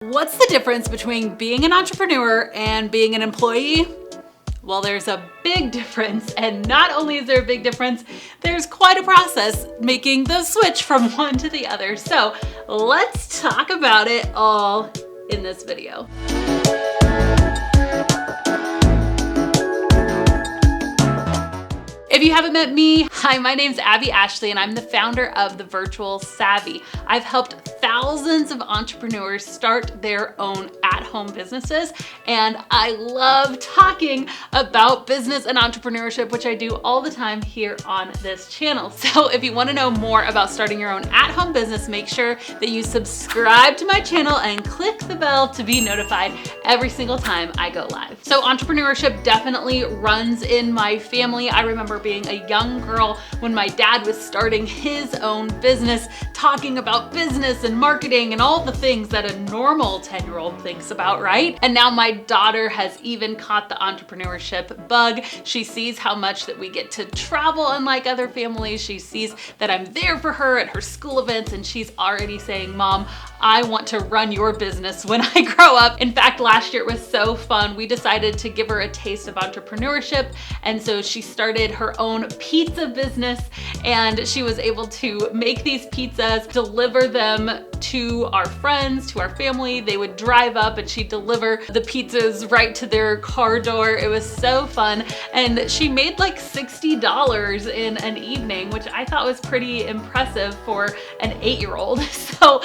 What's the difference between being an entrepreneur and being an employee? Well, there's a big difference, and not only is there a big difference, there's quite a process making the switch from one to the other. So let's talk about it all in this video. If you haven't met me, hi, my name's Abby Ashley, and I'm the founder of the Virtual Savvy. I've helped thousands of entrepreneurs start their own at-home businesses, and I love talking about business and entrepreneurship, which I do all the time here on this channel. So if you want to know more about starting your own at-home business, make sure that you subscribe to my channel and click the bell to be notified every single time I go live. So entrepreneurship definitely runs in my family. I remember being a young girl when my dad was starting his own business, talking about business and marketing and all the things that a normal 10-year-old thinks about, right? And now my daughter has even caught the entrepreneurship bug. She sees how much that we get to travel unlike other families. She sees that I'm there for her at her school events, and she's already saying, "Mom, I want to run your business when I grow up." In fact, last year it was so fun. We decided to give her a taste of entrepreneurship, and so she started her own pizza business, and she was able to make these pizzas, deliver them to our friends, to our family. They would drive up and she'd deliver the pizzas right to their car door. It was so fun. And she made like $60 in an evening, which I thought was pretty impressive for an 8-year-old. So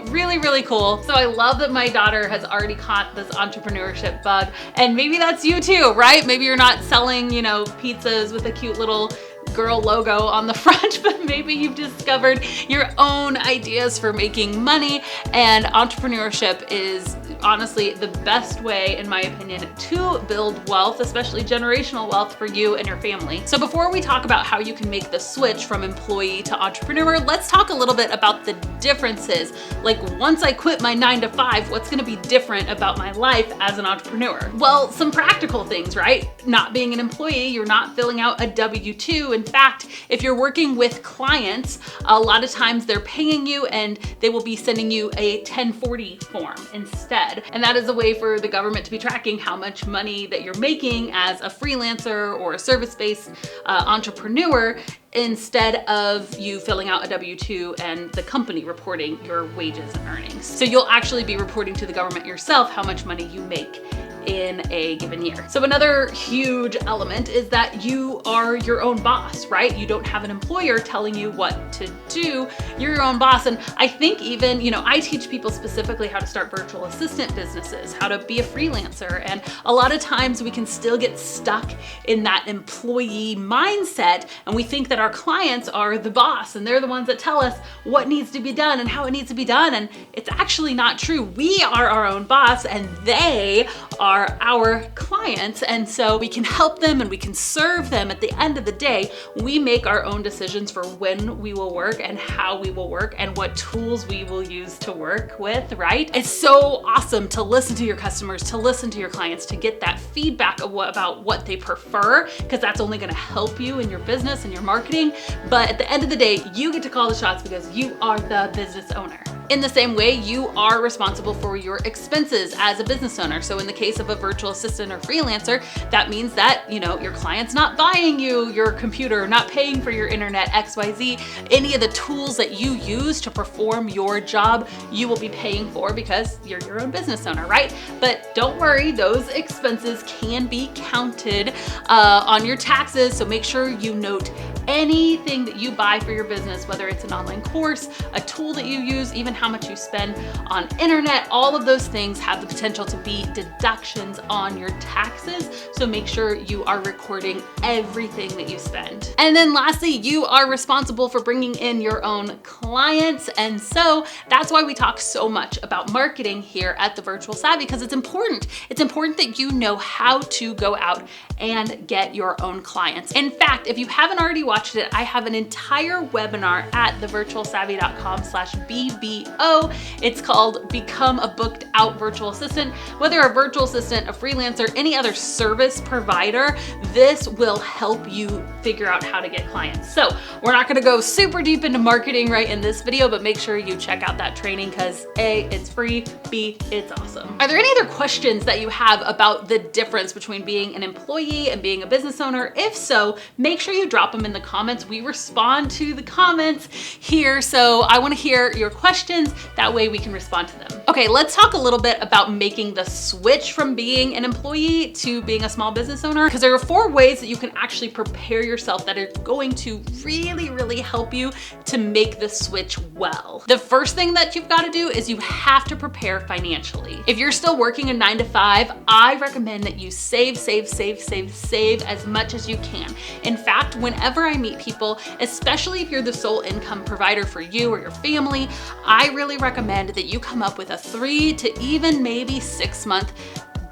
really, really cool. So I love that my daughter has already caught this entrepreneurship bug, and maybe that's you too, right? Maybe you're not selling, pizzas with a cute little girl logo on the front, but maybe you've discovered your own ideas for making money, and entrepreneurship is honestly the best way, in my opinion, to build wealth, especially generational wealth for you and your family. So before we talk about how you can make the switch from employee to entrepreneur, let's talk a little bit about the differences. Like, once I quit my 9-to-5, what's gonna be different about my life as an entrepreneur? Well, some practical things, right? Not being an employee, you're not filling out a W-2. In fact, if you're working with clients, a lot of times they're paying you and they will be sending you a 1040 form instead. And that is a way for the government to be tracking how much money that you're making as a freelancer or a service-based entrepreneur, instead of you filling out a W-2 and the company reporting your wages and earnings. So you'll actually be reporting to the government yourself how much money you make in a given year. So another huge element is that you are your own boss, right? You don't have an employer telling you what to do. You're your own boss. And I think even, I teach people specifically how to start virtual assistant businesses, how to be a freelancer. And a lot of times we can still get stuck in that employee mindset, and we think that our clients are the boss and they're the ones that tell us what needs to be done and how it needs to be done. And it's actually not true. We are our own boss and they are our clients, and so we can help them and we can serve them. At the end of the day, we make our own decisions for when we will work and how we will work and what tools we will use to work with, right? It's so awesome to listen to your customers, to listen to your clients, to get that feedback about what they prefer, because that's only going to help you in your business and your marketing. But at the end of the day, you get to call the shots because you are the business owner. In the same way, you are responsible for your expenses as a business owner. So in the case of a virtual assistant or freelancer, that means that, your client's not buying you your computer, not paying for your internet, XYZ. Any of the tools that you use to perform your job, you will be paying for because you're your own business owner, right? But don't worry, those expenses can be counted on your taxes. So make sure you note anything that you buy for your business, whether it's an online course, a tool that you use, even how much you spend on internet. All of those things have the potential to be deductions on your taxes. So make sure you are recording everything that you spend. And then lastly, you are responsible for bringing in your own clients. And so that's why we talk so much about marketing here at the Virtual Savvy, because it's important. It's important that you know how to go out and get your own clients. In fact, if you haven't already watched watched it, I have an entire webinar at thevirtualsavvy.com/BBO. It's called Become a Booked Out Virtual Assistant. Whether a virtual assistant, a freelancer, any other service provider, this will help you figure out how to get clients. So we're not gonna go super deep into marketing right in this video, but make sure you check out that training because A, it's free, B, it's awesome. Are there any other questions that you have about the difference between being an employee and being a business owner? If so, make sure you drop them in the comments. We respond to the comments here, so I wanna hear your questions. That way we can respond to them. Okay, let's talk a little bit about making the switch from being an employee to being a small business owner, because there are 4 ways that you can actually prepare yourself that are going to really help you to make the switch well. The first thing that you've got to do is you have to prepare financially. If you're still working a 9 to 5, I recommend that you save as much as you can. In fact, whenever I meet people, especially if you're the sole income provider for you or your family, I really recommend that you come up with a 3 to even maybe 6 month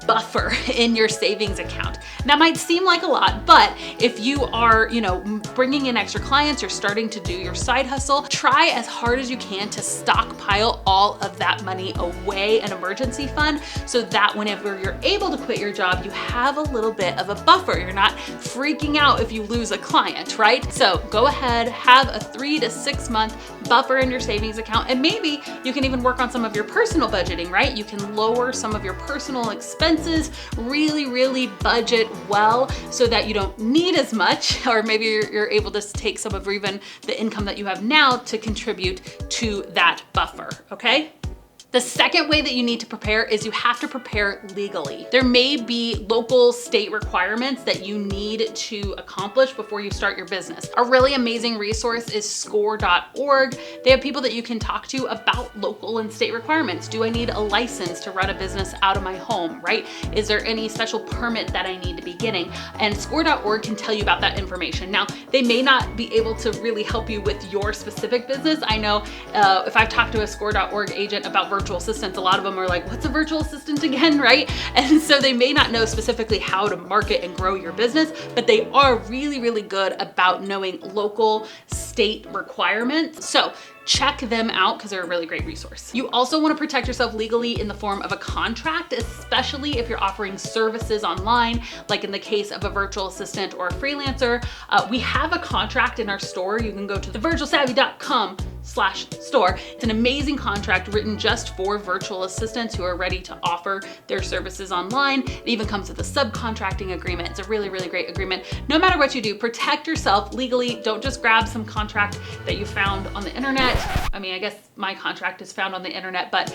buffer in your savings account. That might seem like a lot, but if you are, bringing in extra clients, you're starting to do your side hustle, try as hard as you can to stockpile all of that money away an emergency fund so that whenever you're able to quit your job, you have a little bit of a buffer. You're not freaking out if you lose a client, right? So go ahead, have a 3 to 6 month buffer in your savings account, and maybe you can even work on some of your personal budgeting, right? You can lower some of your personal expenses, really budget well so that you don't need as much, or maybe you're able to take some of even the income that you have now to contribute to that buffer, okay? The second way that you need to prepare is you have to prepare legally. There may be local state requirements that you need to accomplish before you start your business. A really amazing resource is score.org. They have people that you can talk to about local and state requirements. Do I need a license to run a business out of my home, right? Is there any special permit that I need to be getting? And score.org can tell you about that information. Now, they may not be able to really help you with your specific business. I know if I've talked to a score.org agent about virtual assistants, a lot of them are like, what's a virtual assistant again, right? And so they may not know specifically how to market and grow your business, but they are really good about knowing local state requirements. So check them out because they're a really great resource. You also want to protect yourself legally in the form of a contract, especially if you're offering services online, like in the case of a virtual assistant or a freelancer. We have a contract in our store. You can go to thevirtualsavvy.com/store. It's an amazing contract written just for virtual assistants who are ready to offer their services online. It even comes with a subcontracting agreement. It's a really great agreement. No matter what you do, protect yourself legally. Don't just grab some contract that you found on the internet. I mean, I guess my contract is found on the internet, but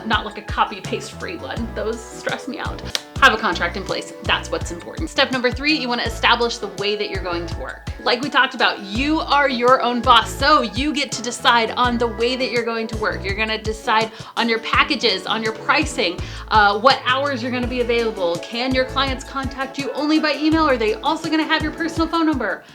not like a copy paste free one. Those stress me out. Have a contract in place. That's what's important. Step number 3, you want to establish the way that you're going to work. Like we talked about, you are your own boss, so you get to decide on the way that you're going to work. You're going to decide on your packages, on your pricing, what hours you're going to be available. Can your clients contact you only by email, or are they also going to have your personal phone number?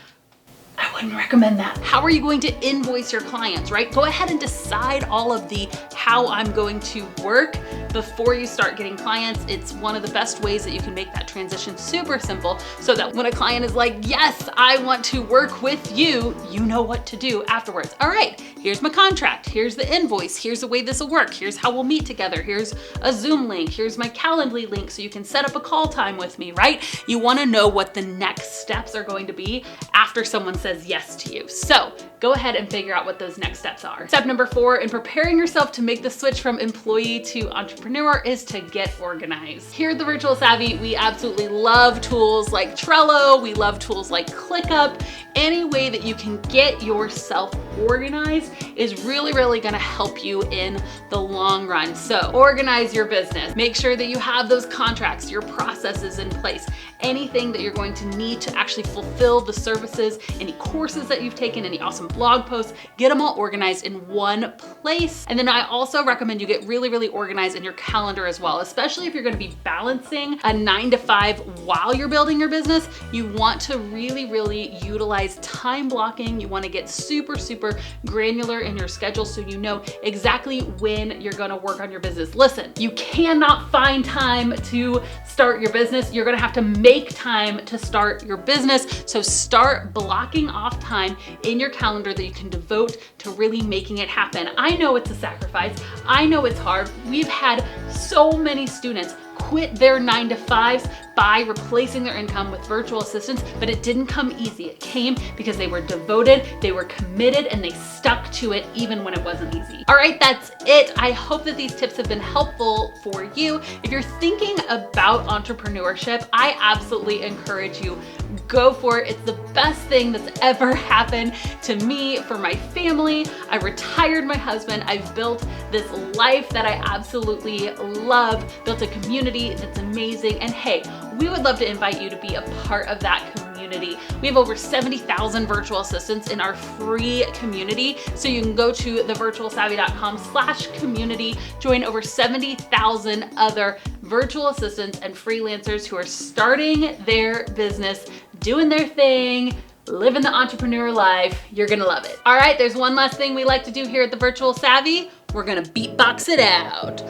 I wouldn't recommend that. How are you going to invoice your clients, right? Go ahead and decide all of the how I'm going to work before you start getting clients. It's one of the best ways that you can make that transition super simple so that when a client is like, yes, I want to work with you, you know what to do afterwards. All right, here's my contract. Here's the invoice. Here's the way this will work. Here's how we'll meet together. Here's a Zoom link. Here's my Calendly link so you can set up a call time with me, right? You want to know what the next steps are going to be after someone says yes to you. So go ahead and figure out what those next steps are. Step number 4 in preparing yourself to make the switch from employee to entrepreneur is to get organized. Here at the Virtual Savvy, we absolutely love tools like Trello. We love tools like ClickUp. Any way that you can get yourself organized is really going to help you in the long run. So organize your business. Make sure that you have those contracts, your processes in place, anything that you're going to need to actually fulfill the services, any courses that you've taken, any awesome blog posts, get them all organized in one place. And then I also recommend you get really, really organized in your calendar as well, especially if you're gonna be balancing a 9 to 5 while you're building your business. You want to really, really utilize time blocking. You wanna get super, super granular in your schedule so you know exactly when you're gonna work on your business. Listen, you cannot find time to start your business. You're gonna have to make time to start your business. So start blocking off time in your calendar that you can devote to really making it happen. I know it's a sacrifice. I know it's hard. We've had so many students quit their 9 to 5s by replacing their income with virtual assistants, but it didn't come easy. It came because they were devoted, they were committed, and they stuck to it even when it wasn't easy. All right, that's it. I hope that these tips have been helpful for you. If you're thinking about entrepreneurship, I absolutely encourage you, go for it. It's the best thing that's ever happened to me, for my family. I retired my husband. I've built this life that I absolutely love, built a community that's amazing. And hey, we would love to invite you to be a part of that community. We have over 70,000 virtual assistants in our free community. So you can go to thevirtualsavvy.com/community, join over 70,000 other virtual assistants and freelancers who are starting their business, doing their thing, living the entrepreneur life. You're gonna love it. All right, there's one last thing we like to do here at the Virtual Savvy. We're gonna beatbox it out.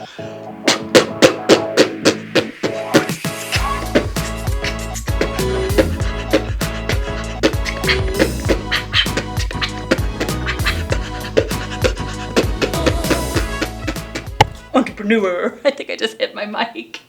Entrepreneur. I think I just hit my mic.